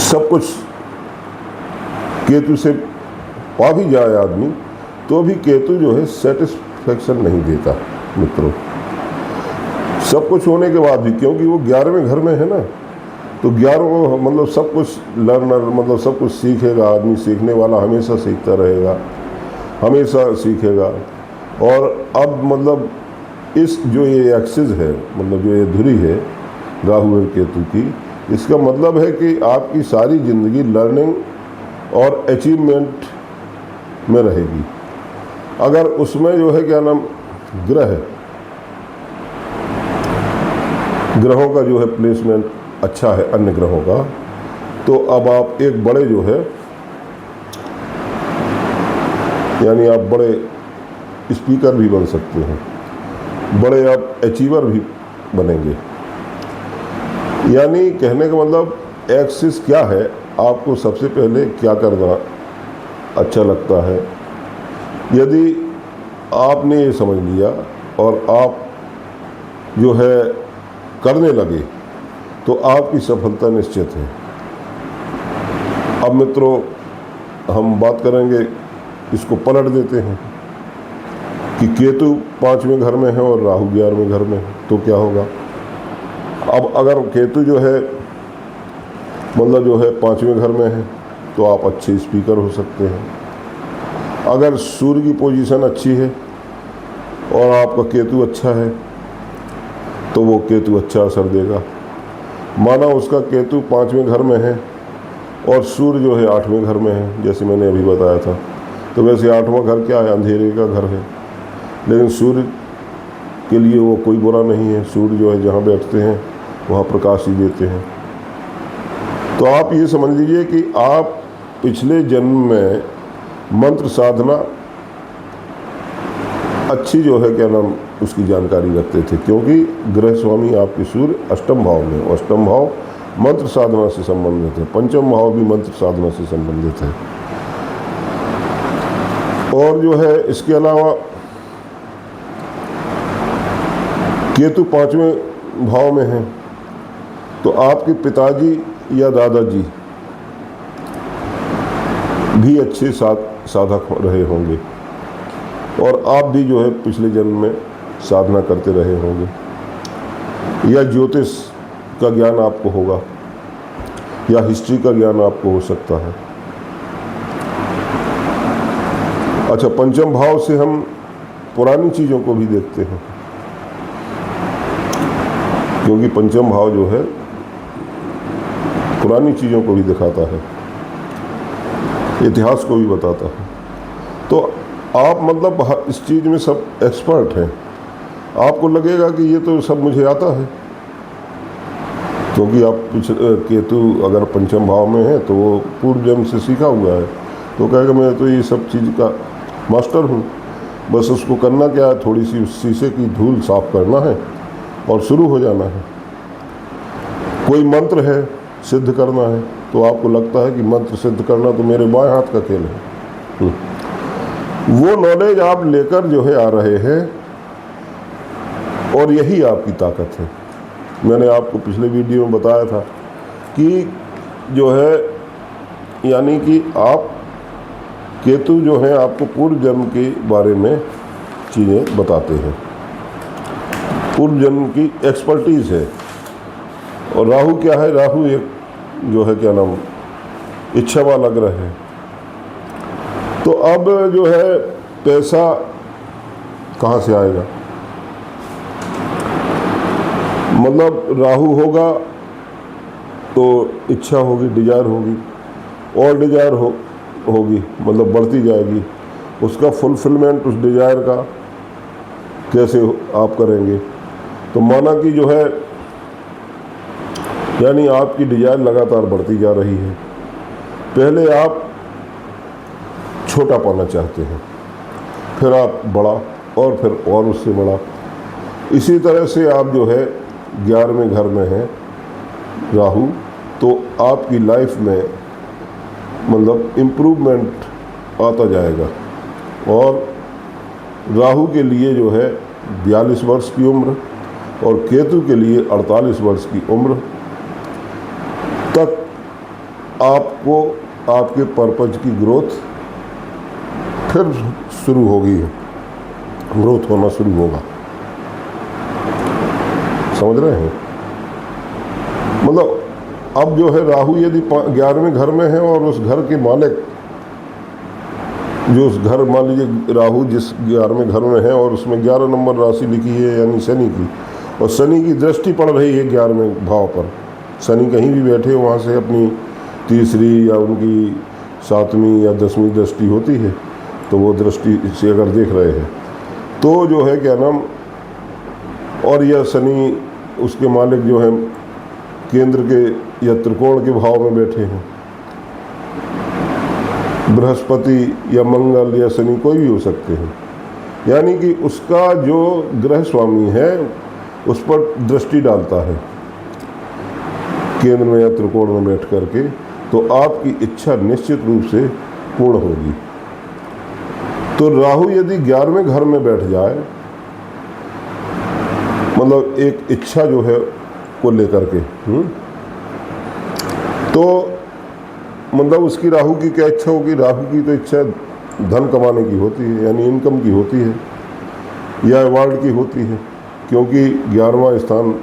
सब कुछ केतु से पा भी जाए आदमी, तो भी केतु जो है सेटिस्फेक्शन नहीं देता मित्रों। सब कुछ होने के बाद भी, क्योंकि वो 11वें घर में है ना, तो 11 मतलब सब कुछ लर्नर, मतलब सब कुछ सीखेगा आदमी। सीखने वाला हमेशा सीखता रहेगा, हमेशा सीखेगा। और अब मतलब इस जो ये एक्सिस है, मतलब जो ये धुरी है राहु और केतु की, इसका मतलब है कि आपकी सारी ज़िंदगी लर्निंग और अचीवमेंट में रहेगी। अगर उसमें जो है क्या नाम ग्रहों का जो है प्लेसमेंट अच्छा है, अन्य ग्रहों का, तो अब आप एक बड़े जो है, यानी आप बड़े स्पीकर भी बन सकते हैं, बड़े आप अचीवर भी बनेंगे। यानी कहने का मतलब एक्सिस क्या है, आपको सबसे पहले क्या करना अच्छा लगता है। यदि आपने ये समझ लिया और आप जो है करने लगे, तो आपकी सफलता निश्चित है। अब मित्रों हम बात करेंगे, इसको पलट देते हैं कि केतु 5वें घर में है और राहु 11वें घर में है, तो क्या होगा। अब अगर केतु जो है मतलब जो है 5वें घर में है, तो आप अच्छे स्पीकर हो सकते हैं। अगर सूर्य की पोजीशन अच्छी है और आपका केतु अच्छा है, तो वो केतु अच्छा असर देगा। माना उसका केतु 5वें घर में है और सूर्य जो है 8वें घर में है, जैसे मैंने अभी बताया था। तो वैसे 8वां घर क्या है, अंधेरे का घर है, लेकिन सूर्य के लिए वो कोई बुरा नहीं है। सूर्य जो है जहाँ बैठते हैं वहाँ प्रकाश ही देते हैं। तो आप ये समझ लीजिए कि आप पिछले जन्म में मंत्र साधना अच्छी जो है क्या नाम उसकी जानकारी रखते थे, क्योंकि ग्रह स्वामी आपके सूर्य अष्टम भाव में, अष्टम भाव मंत्र साधना से संबंधित है, पंचम भाव भी मंत्र साधना से संबंधित है। और जो है इसके अलावा केतु 5वें भाव में है, तो आपके पिताजी या दादाजी भी अच्छे साधक रहे होंगे, और आप भी जो है पिछले जन्म में साधना करते रहे होंगे, या ज्योतिष का ज्ञान आपको होगा, या हिस्ट्री का ज्ञान आपको हो सकता है। अच्छा, पंचम भाव से हम पुरानी चीज़ों को भी देखते हैं। क्योंकि पंचम भाव जो है पुरानी चीज़ों को भी दिखाता है, इतिहास को भी बताता है। तो आप मतलब इस चीज़ में सब एक्सपर्ट हैं, आपको लगेगा कि ये तो सब मुझे आता है, क्योंकि आप केतु अगर पंचम भाव में है तो वो पूर्व जन्म से सीखा हुआ है, तो कहेगा मैं तो ये सब चीज़ का मास्टर हूँ, बस उसको करना क्या है, थोड़ी सी उस शीशे की धूल साफ करना है और शुरू हो जाना है। कोई मंत्र है सिद्ध करना है, तो आपको लगता है कि मंत्र सिद्ध करना तो मेरे बाएं हाथ का खेल है। वो नॉलेज आप लेकर जो है आ रहे हैं और यही आपकी ताकत है। मैंने आपको पिछले वीडियो में बताया था कि जो है यानी कि आप केतु जो है आपको पूर्व जन्म के बारे में चीज़ें बताते हैं, पूर्व जन्म की एक्सपर्टीज़ है। और राहु क्या है, राहु एक जो है क्या नाम इच्छा वाला ग्रह है। तो अब जो है पैसा कहाँ से आएगा, मतलब राहु होगा तो इच्छा होगी, डिजायर होगी, और डिजायर होगी मतलब बढ़ती जाएगी। उसका फुलफिलमेंट उस डिजायर का कैसे आप करेंगे, तो माना कि जो है यानी आपकी डिजायर लगातार बढ़ती जा रही है। पहले आप छोटा पाना चाहते हैं, फिर आप बड़ा, और फिर और उससे बड़ा। इसी तरह से आप जो है 11वें घर में हैं राहु, तो आपकी लाइफ में मतलब इम्प्रूवमेंट आता जाएगा। और राहु के लिए जो है 42 वर्ष की उम्र और केतु के लिए 48 वर्ष की उम्र तक आपको आपके पर्पज की ग्रोथ फिर शुरू होगी, ग्रोथ होना शुरू होगा। समझ रहे हैं, मतलब अब जो है राहु यदि 11वें घर में है और उस घर के मालिक जो उस घर, मान लीजिए राहु जिस 11वें घर में है और उसमें 11 नंबर राशि लिखी है यानी शनि की, और शनि की दृष्टि पड़ रही है 11वें भाव पर। शनि कहीं भी बैठे वहाँ से अपनी तीसरी या उनकी 7वीं या 10वीं दृष्टि होती है, तो वो दृष्टि से अगर देख रहे हैं तो जो है क्या नाम, और यह शनि उसके मालिक जो है केंद्र के या त्रिकोण के भाव में बैठे हैं। बृहस्पति या मंगल या शनि कोई भी हो सकते हैं, यानी कि उसका जो ग्रह स्वामी है उस पर दृष्टि डालता है केंद्र में या त्रिकोण में बैठ करके, तो आपकी इच्छा निश्चित रूप से पूर्ण होगी। तो राहु यदि 11वें घर में बैठ जाए, मतलब एक इच्छा जो है को लेकर के, तो मतलब उसकी राहु की क्या इच्छा होगी, राहु की तो इच्छा धन कमाने की होती है, यानी इनकम की होती है या अवार्ड की होती है, क्योंकि 11वां स्थान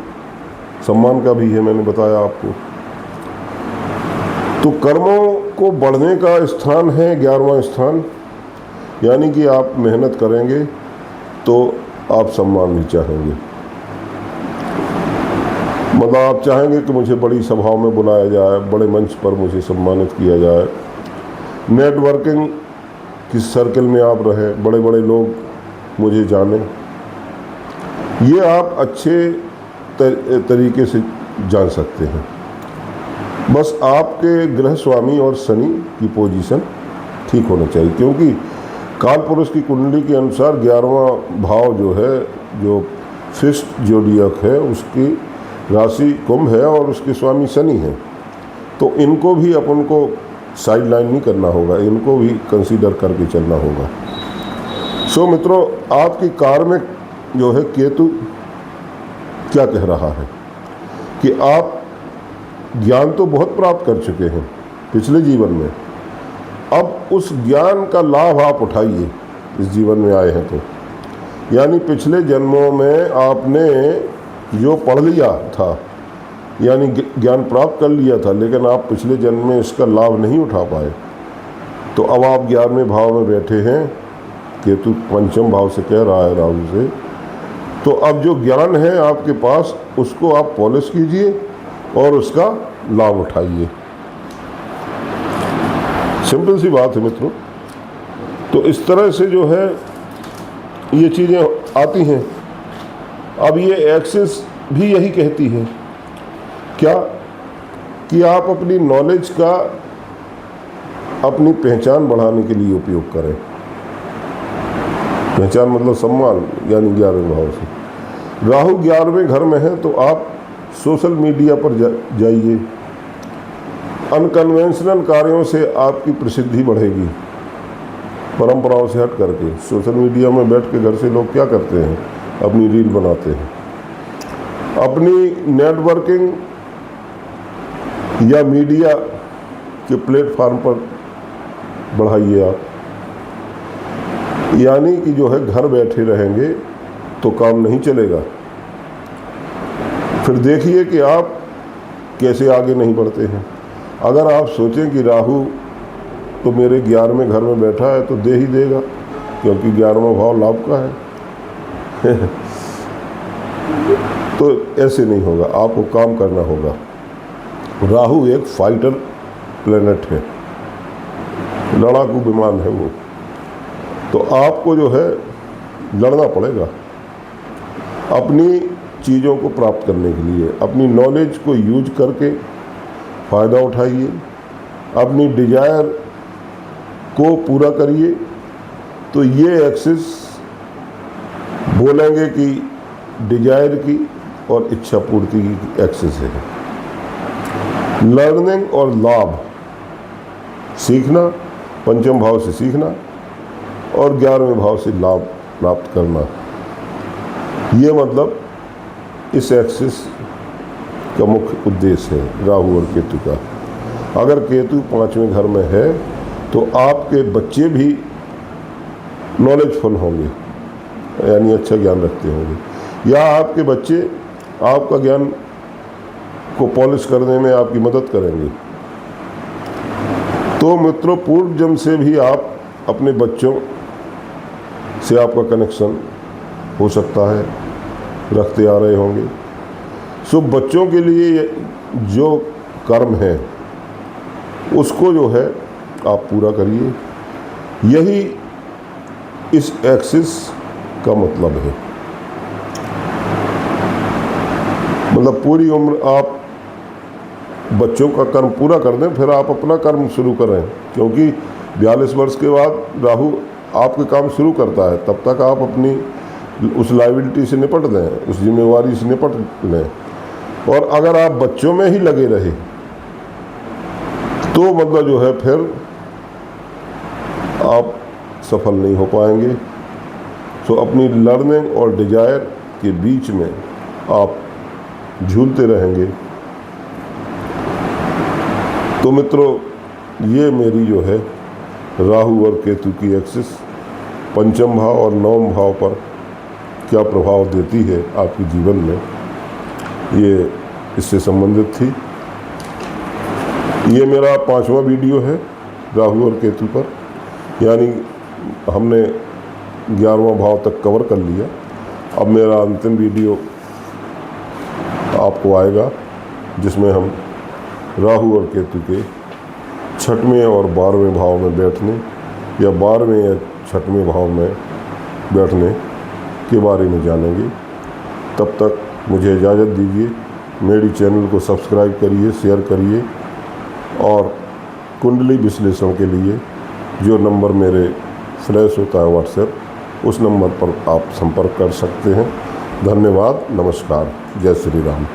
सम्मान का भी है, मैंने बताया आपको। तो कर्मों को बढ़ने का स्थान है 11वां स्थान, यानी कि आप मेहनत करेंगे तो आप सम्मान भी चाहेंगे। मतलब आप चाहेंगे कि मुझे बड़ी सभाओं में बुलाया जाए, बड़े मंच पर मुझे सम्मानित किया जाए, नेटवर्किंग किस सर्कल में आप रहे, बड़े बड़े लोग मुझे जाने। ये आप अच्छे तरीके से जान सकते हैं। बस आपके ग्रह स्वामी और शनि की पोजीशन ठीक होना चाहिए, क्योंकि काल पुरुष की कुंडली के अनुसार 11वां भाव जो है, जो फिस्ट जोडियक है, उसकी राशि कुंभ है और उसके स्वामी शनि हैं। तो इनको भी अपन को साइड लाइन नहीं करना होगा, इनको भी कंसीडर करके चलना होगा। सो मित्रों, आपकी कार में जो है केतु क्या कह रहा है कि आप ज्ञान तो बहुत प्राप्त कर चुके हैं पिछले जीवन में, अब उस ज्ञान का लाभ आप उठाइए इस जीवन में आए हैं तो। यानी पिछले जन्मों में आपने जो पढ़ लिया था, यानी ज्ञान प्राप्त कर लिया था, लेकिन आप पिछले जन्म में इसका लाभ नहीं उठा पाए, तो अब आप 11वें भाव में बैठे हैं। केतु पंचम भाव से कह रहा है राहु से तो अब जो ज्ञान है आपके पास उसको आप पॉलिश कीजिए और उसका लाभ उठाइए। सिंपल सी बात है मित्रों। तो इस तरह से जो है ये चीज़ें आती हैं। अब ये एक्सिस भी यही कहती है क्या कि आप अपनी नॉलेज का अपनी पहचान बढ़ाने के लिए उपयोग करें। पहचान मतलब सम्मान, यानी 11वें भाव से। राहु 11वें घर में है तो आप सोशल मीडिया पर जाइए। अनकन्वेंशनल कार्यों से आपकी प्रसिद्धि बढ़ेगी। परंपराओं से हट करके सोशल मीडिया में बैठ के घर से लोग क्या करते हैं, अपनी रील बनाते हैं। अपनी नेटवर्किंग या मीडिया के प्लेटफॉर्म पर बढ़ाइए आप। यानी कि जो है घर बैठे रहेंगे तो काम नहीं चलेगा। फिर देखिए कि आप कैसे आगे नहीं बढ़ते हैं। अगर आप सोचें कि राहु तो मेरे 11वें घर में बैठा है तो दे ही देगा, क्योंकि 11वां भाव लाभ का है तो ऐसे नहीं होगा, आपको काम करना होगा। राहु एक फाइटर प्लेनेट है, लड़ाकू विमान है वो। तो आपको जो है लड़ना पड़ेगा अपनी चीज़ों को प्राप्त करने के लिए। अपनी नॉलेज को यूज करके फ़ायदा उठाइए, अपनी डिजायर को पूरा करिए। तो ये एक्सिस बोलेंगे कि डिजायर की और इच्छा पूर्ति की एक्सिस है। लर्निंग और लाभ, सीखना, पंचम भाव से सीखना और 11वें भाव से लाभ प्राप्त करना, ये मतलब इस एक्सिस का मुख्य उद्देश्य है राहु और केतु का। अगर केतु 5वें घर में है तो आपके बच्चे भी नॉलेजफुल होंगे, यानी अच्छा ज्ञान रखते होंगे, या आपके बच्चे आपका ज्ञान को पॉलिश करने में आपकी मदद करेंगे। तो मित्रों, पूर्व जन्म से भी आप अपने बच्चों से आपका कनेक्शन हो सकता है, रखते आ रहे होंगे। सो बच्चों के लिए जो कर्म है उसको जो है आप पूरा करिए। यही इस एक्सिस का मतलब है। मतलब पूरी उम्र आप बच्चों का कर्म पूरा कर दें, फिर आप अपना कर्म शुरू करें, क्योंकि 42 वर्ष के बाद राहु आपके काम शुरू करता है। तब तक आप अपनी उस लायबिलिटी से निपट लें, उस जिम्मेवारी से निपट लें। और अगर आप बच्चों में ही लगे रहे तो मतलब जो है फिर आप सफल नहीं हो पाएंगे। सो अपनी लर्निंग और डिजायर के बीच में आप झूलते रहेंगे। तो मित्रों, ये मेरी जो है राहु और केतु की एक्सिस पंचम भाव और नवम भाव पर क्या प्रभाव देती है आपके जीवन में, ये इससे संबंधित थी। ये मेरा 5वां वीडियो है राहु और केतु पर, यानी हमने 11वां भाव तक कवर कर लिया। अब मेरा अंतिम वीडियो आपको आएगा जिसमें हम राहु और केतु के 6वें और 12वें भाव में बैठने या 12वें या 6वें भाव में बैठने के बारे में जानेंगे। तब तक मुझे इजाज़त दीजिए। मेरी चैनल को सब्सक्राइब करिए, शेयर करिए और कुंडली विश्लेषण के लिए जो नंबर मेरे फ्लैश होता है व्हाट्सएप, उस नंबर पर आप संपर्क कर सकते हैं। धन्यवाद, नमस्कार, जय श्री राम।